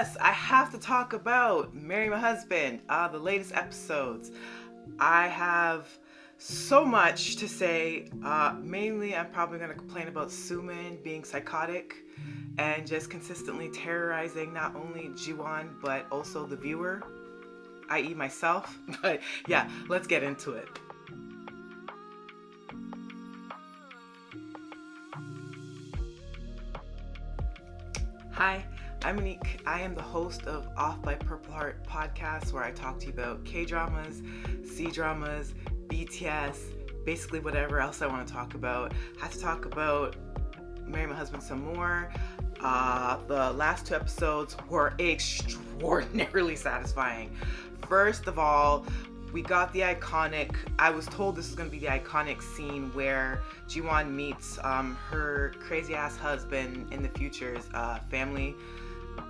Yes, I have to talk about Marry My Husband, the latest episodes. I have so much to say. Mainly, I'm probably going to complain about Soo-min being psychotic and just consistently terrorizing not only Jiwon but also the viewer, i.e., myself. But yeah, let's get into it. Hi, I'm Monique. I am the host of Off by Purple Heart podcast, where I talk to you about K dramas, C dramas, BTS, basically whatever else I want to talk about. I have to talk about Marry My Husband some more. The last two episodes were extraordinarily satisfying. First of all, we got the iconic, I was told this is going to be the iconic scene where Jiwon meets her crazy ass husband in the future's family,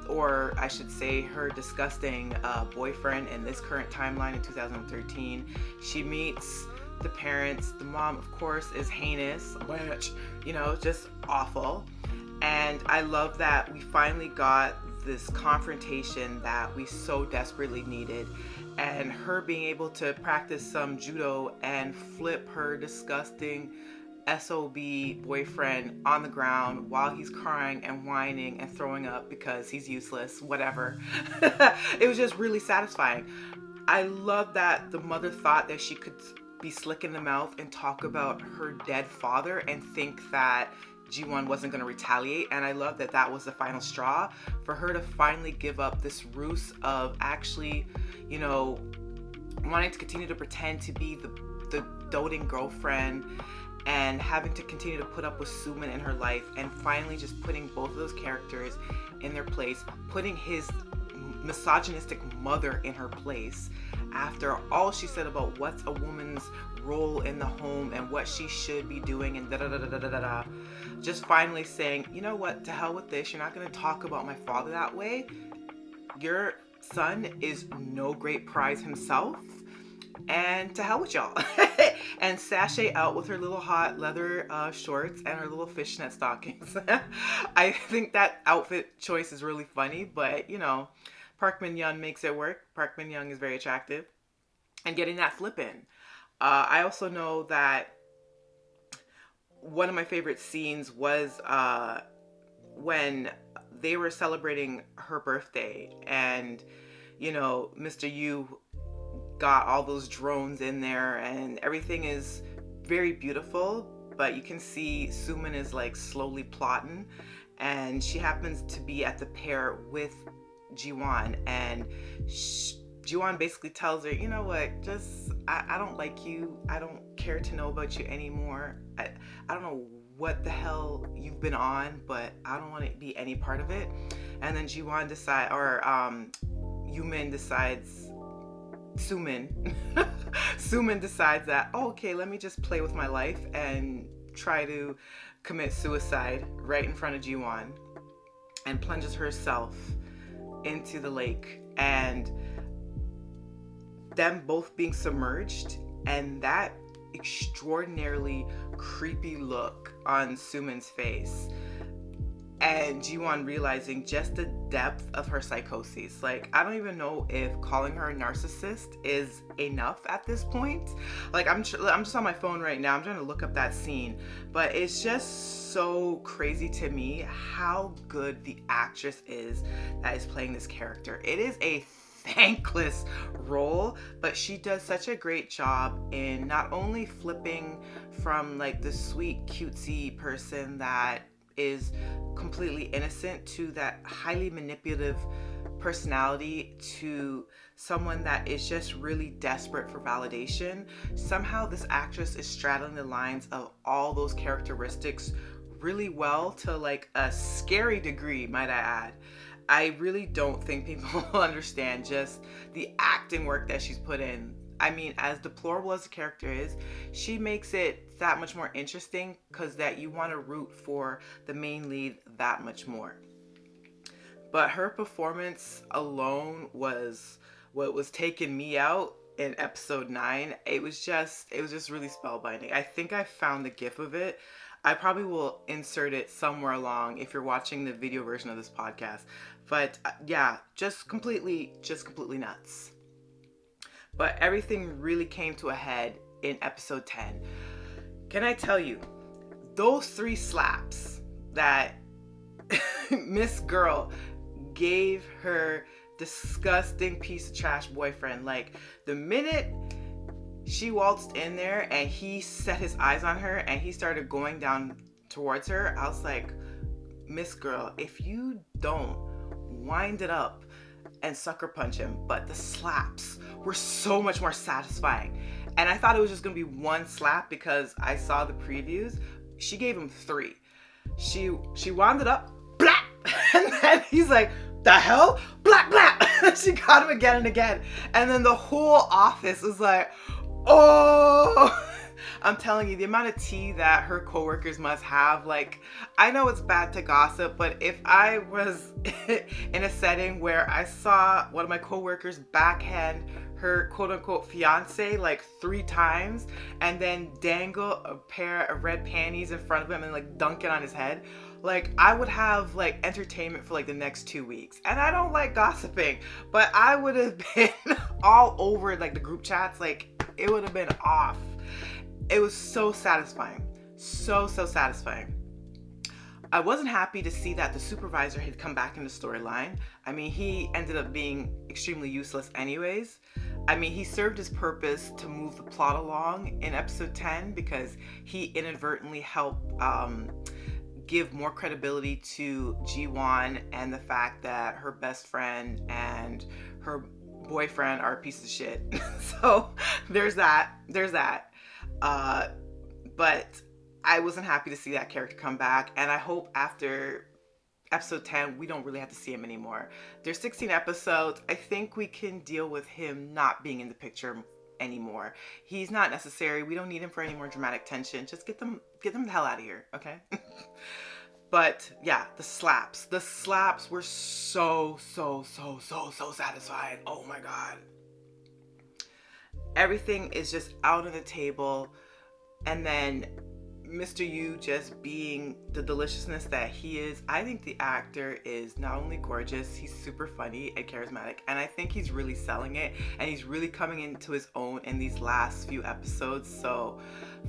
or I should say her disgusting boyfriend in this current timeline in 2013. She meets the parents. The mom, of course, is heinous, which, just awful. And I love that we finally got this confrontation that we so desperately needed. And her being able to practice some judo and flip her disgusting SOB boyfriend on the ground while he's crying and whining and throwing up because he's useless, whatever. It was just really satisfying. I love that the mother thought that she could be slick in the mouth and talk about her dead father and think that G1 wasn't going to retaliate. And I love that that was the final straw for her to finally give up this ruse of actually, wanting to continue to pretend to be the doting girlfriend and having to continue to put up with Soo-min in her life, and finally just putting both of those characters in their place, putting his misogynistic mother in her place after all she said about what's a woman's role in the home and what she should be doing and da da da da da da da. Just finally saying, you know what, to hell with this. You're not going to talk about my father that way. Your son is no great prize himself, and to hell with y'all. And sashay out with her little hot leather shorts and her little fishnet stockings. I think that outfit choice is really funny, but Park Min Young makes it work. Park Min Young is very attractive, and getting that flip in. I also know that one of my favorite scenes was when they were celebrating her birthday, and Mr. Yu got all those drones in there, and everything is very beautiful, but you can see Soo-min is like slowly plotting, and she happens to be at the pair with Jiwon, and Jiwon basically tells her, you know what, just I don't like you, I don't care to know about you anymore. I don't know what the hell you've been on, but I don't want to be any part of it. And then Jiwon decides, or Yumin decides, Soo-min Soo-min decides that, oh, okay, let me just play with my life and try to commit suicide right in front of Jiwon, and plunges herself into the lake, and them both being submerged, and that extraordinarily creepy look on Soo-min's face, and Jiwon realizing just the depth of her psychosis. Like, I don't even know if calling her a narcissist is enough at this point. Like, I'm just on my phone right now. I'm trying to look up that scene, but it's just so crazy to me how good the actress is that is playing this character. It is a thankless role, but she does such a great job in not only flipping from like the sweet cutesy person that is completely innocent to that highly manipulative personality to someone that is just really desperate for validation. Somehow this actress is straddling the lines of all those characteristics really well, to like a scary degree, might I add. I really don't think people understand just the acting work that she's put in. I mean, as deplorable as the character is, she makes it that much more interesting, because that you want to root for the main lead that much more. But her performance alone was what was taking me out in episode 9. It was just really spellbinding. I think I found the gif of it. I probably will insert it somewhere along if you're watching the video version of this podcast. But yeah, just completely nuts. But everything really came to a head in episode 10. Can I tell you, those 3 slaps that Miss Girl gave her disgusting piece of trash boyfriend, like the minute she waltzed in there and he set his eyes on her and he started going down towards her, I was like, Miss Girl, if you don't wind it up and sucker punch him. But the slaps were so much more satisfying. And I thought it was just gonna be 1 slap because I saw the previews. She gave him 3. She wound it up, blap, and then he's like, the hell? Blap, blap. She got him again and again. And then the whole office was like, oh. I'm telling you, the amount of tea that her coworkers must have, like, I know it's bad to gossip, but if I was in a setting where I saw one of my coworkers backhand her quote-unquote fiance like 3 times and then dangle a pair of red panties in front of him and like dunk it on his head, like I would have like entertainment for like the next 2 weeks. And I don't like gossiping, but I would have been all over like the group chats. Like it would have been off. It was so satisfying. So satisfying. I wasn't happy to see that the supervisor had come back in the storyline. I mean, he ended up being extremely useless anyways. I mean, he served his purpose to move the plot along in episode 10 because he inadvertently helped give more credibility to Ji-won and the fact that her best friend and her boyfriend are a piece of shit. So there's that. But I wasn't happy to see that character come back, and I hope after episode 10 we don't really have to see him anymore. There's 16 episodes. I think we can deal with him not being in the picture anymore. He's not necessary. We don't need him for any more dramatic tension. Just get them the hell out of here, okay? But yeah, the slaps were so satisfying. Oh my god. Everything is just out on the table, and then Mr. Yu just being the deliciousness that he is. I think the actor is not only gorgeous, he's super funny and charismatic, and I think he's really selling it, and he's really coming into his own in these last few episodes. So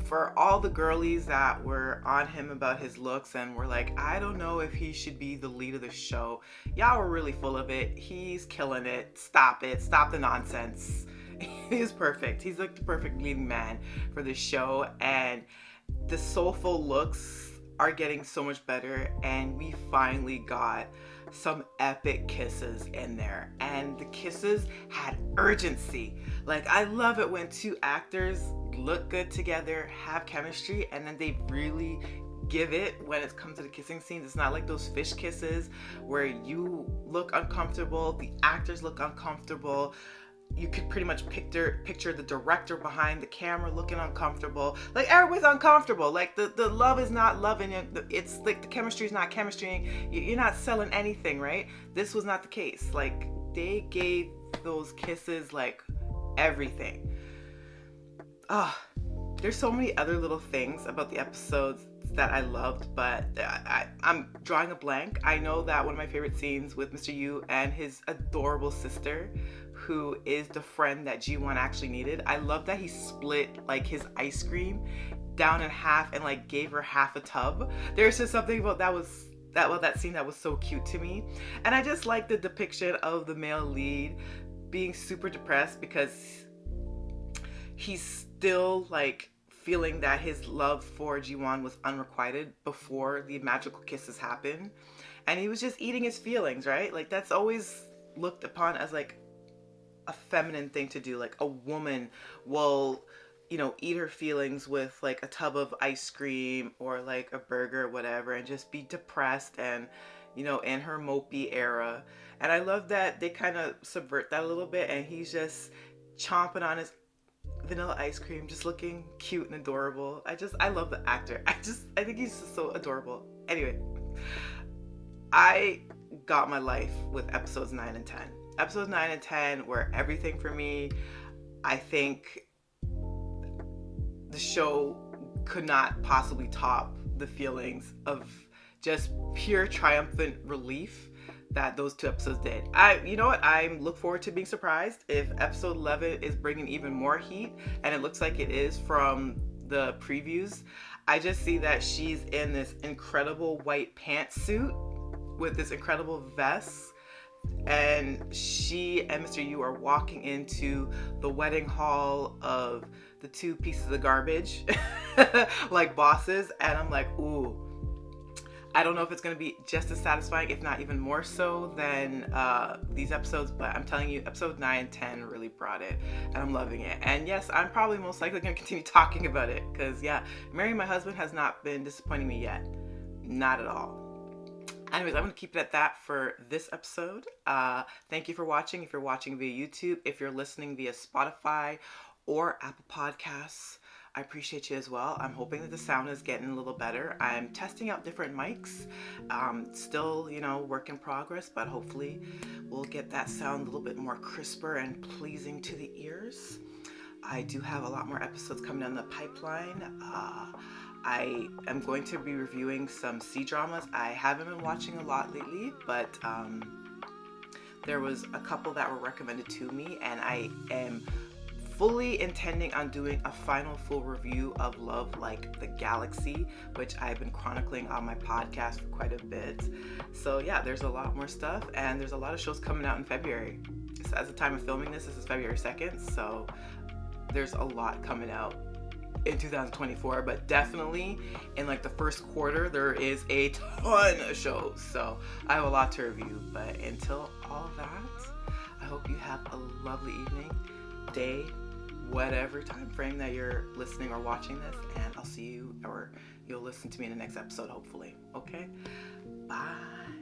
for all the girlies that were on him about his looks and were like, I don't know if he should be the lead of the show, y'all were really full of it. He's killing it. Stop it. Stop the nonsense. He's perfect. He's like the perfect leading man for this show, and the soulful looks are getting so much better, and we finally got some epic kisses in there, and the kisses had urgency. Like, I love it when 2 actors look good together, have chemistry, and then they really give it when it comes to the kissing scenes. It's not like those fish kisses where you look uncomfortable, the actors look uncomfortable. You could pretty much picture the director behind the camera looking uncomfortable. Like, everyone's uncomfortable. Like, the love is not loving. It's like the chemistry is not chemistry. You're not selling anything, right? This was not the case. Like, they gave those kisses, like, everything. There's so many other little things about the episodes that I loved, but I'm drawing a blank. I know that one of my favorite scenes with Mr. Yu and his adorable sister, who is the friend that Ji-won actually needed. I love that he split like his ice cream down in half and like gave her half a tub. There's just something about that scene that was so cute to me. And I just like the depiction of the male lead being super depressed because he's still like feeling that his love for Ji-won was unrequited before the magical kisses happened. And he was just eating his feelings, right? Like, that's always looked upon as like a feminine thing to do. Like, a woman will, eat her feelings with like a tub of ice cream or like a burger or whatever and just be depressed and, in her mopey era. And I love that they kind of subvert that a little bit, and he's just chomping on his vanilla ice cream, just looking cute and adorable. I love the actor. I think he's just so adorable. Anyway, I got my life with episodes 9 and 10. Episodes 9 and 10 were everything for me. I think the show could not possibly top the feelings of just pure triumphant relief that those 2 episodes did. You know what? I look forward to being surprised if episode 11 is bringing even more heat, and it looks like it is from the previews. I just see that she's in this incredible white pantsuit with this incredible vest, and she and Mr. Yu are walking into the wedding hall of the 2 pieces of garbage like bosses, and I'm like, ooh, I don't know if it's going to be just as satisfying, if not even more so than these episodes, but I'm telling you, episode 9 and 10 really brought it, and I'm loving it. And yes, I'm probably most likely going to continue talking about it, because yeah, Marrying My Husband has not been disappointing me yet. Not at all. Anyways, I'm going to keep it at that for this episode. Thank you for watching. If you're watching via YouTube, if you're listening via Spotify or Apple Podcasts, I appreciate you as well. I'm hoping that the sound is getting a little better. I'm testing out different mics. Still, work in progress, but hopefully we'll get that sound a little bit more crisper and pleasing to the ears. I do have a lot more episodes coming down the pipeline. I am going to be reviewing some C-dramas. I haven't been watching a lot lately, but there was a couple that were recommended to me, and I am fully intending on doing a final full review of Love Like the Galaxy, which I've been chronicling on my podcast for quite a bit. So yeah, there's a lot more stuff, and there's a lot of shows coming out in February. Just as the time of filming this is February 2nd, so there's a lot coming out in 2024, but definitely in like the first quarter there is a ton of shows, so I have a lot to review. But until all of that, I hope you have a lovely evening, day, whatever time frame that you're listening or watching this, and I'll see you, or you'll listen to me in the next episode, hopefully. Okay, bye.